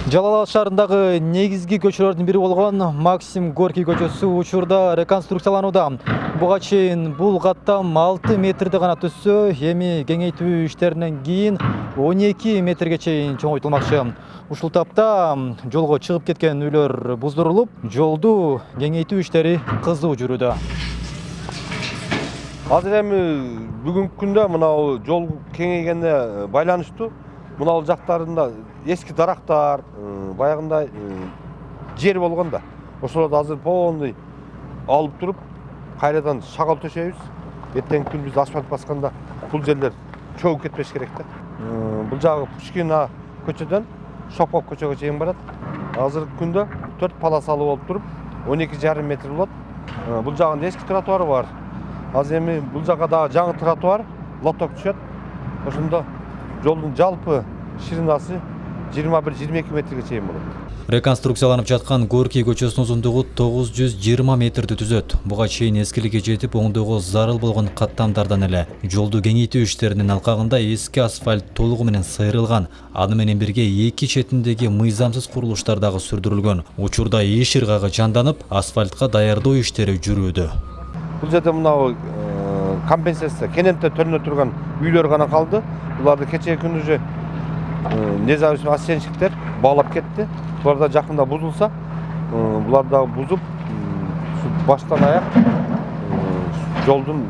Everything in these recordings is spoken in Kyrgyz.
Жалал Абад шаарындагы негизги көчөлөрдүн бири болгон Максим Горький көчөсү учурда реконструкцияланууда. Буга чейин бул каттам 6 метрди гана түзсө, эми кеңейтүү иштеринен кийин 12 метрге чейин чоңойтулмакчы. Ушул тапта жолго чыгып кеткен үйлөр буздурулуп, жолду кеңейтүү иштери кызуу жүрүүдө. Азыр эми бүгүнкү күндө мынау жол кеңейгенге байланыштуу мынау жактарында эски дарактар, баягындай жер болгон да. Ошолорду азыр полный алып туруп, кайрадан шагал төшөйбүз. Эртеңки күн биз асфальт басканда бул жерлер чөгүп кетпеш керек да. Бул жагы Пушкина көчөдөн Шопков көчөгө чейин барат. Азыркы күндө 4 полосалы болуп туруп, 12,5 метр болот. Бул жагында эски тротуар бар. Азыр эми бул жакка дагы жаңы тротуар, лоток түшөт. Ошондо жолдун жалпы ширинасы 21-22 метрге чейин болот. Реконструкцияланып жаткан Горький көчөсүнүн узундугу 920 метрди түзөт. Буга чейин эскиликке жетип, оңдоого зарыл болгон каттамдардан эле жолду кеңейтүү иштеринин алкагында эски асфальт толугу менен сайрылган. Аны менен бирге эки четиндеги мыйзамсыз курулуштар дагы сүрдүрүлгөн. Учурда иш ыргагы жанданып, асфальтка даярдоо иштери жүрүүдө. Бул жерде мынау компенсация кененте төрүнө турган үйлөр гана калды. Буларды кечээ күнү же независимый оценщиктер баалап кетти. Булар да жакында бузулса, булар да бузуп, баштан аяк жолдун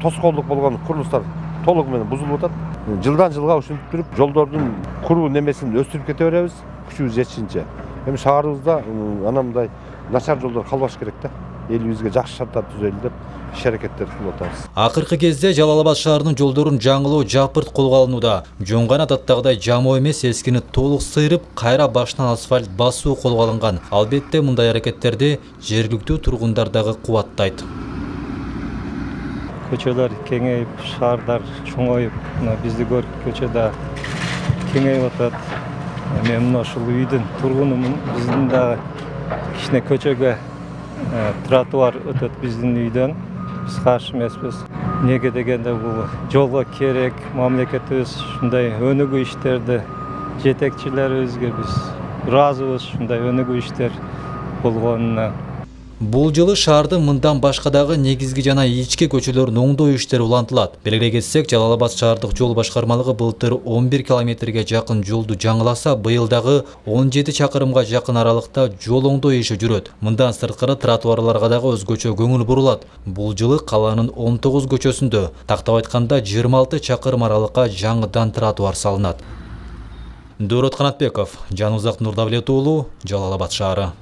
тоскоолдук болгон курулуштар толугу менен бузулуп атат. Жылдан жылга ушинтип туруп, жолдордун куруу немесин өстүрүп кете беребиз, күчүбүз жетишинче. Эми шаарыбызда анандай начар жолдор калбаш керек да. Элибизге жакшы шарттар түзөлү деп иш аракеттер кылып атабыз. Акыркы кезде Жалал Абад шаарынын жолдорун жаңылоо жапырт колго алынууда. Жоңган адаттагыдай жамоо эмес, эскини толук сыйрып, кайра башынан асфальт басуу колго алынган. Албетте мындай аракеттерди жергиликтүү тургундар дагы кубаттайт. Көчөлөр кеңейип, шаардар чоңоюп, бизди Горький көчөдө кеңейип атат. Мен мына ушул үйдүн тургунумун. Биздин дагы кичине көчөгө тротуар өтөт биздин үйдөн. Биз каршы эмеспиз. Неге дегенде бул жолго керек, мамлекетибиз ушундай өнүгүү иштерди жетекчилерибизге биз ыраазыбыз ушундай өнүгүү иштер болгонуна. Бул жылы шаардын мындан башка дагы негизги жана ички көчөлөрүн оңдоо иштери улантылат. Белгилей кетсек, Жалал Абад шаардык жол башкармалыгы былтыр 11 километрге жакын жолду жаңыласа, быйыл дагы 17 чакырымга жакын аралыкта жол оңдоо иши жүрөт. Мындан сырткары тротуарларга дагы өзгөчө көңүл бурулат. Бул жылы калаанын 19 көчөсүндө, тактап айтканда 26 чакырым аралыкка жаңыдан тротуар салынат. Дөрөт Канатбеков, Жанузак Нурдавлет уулу, Жалал Абад шаары.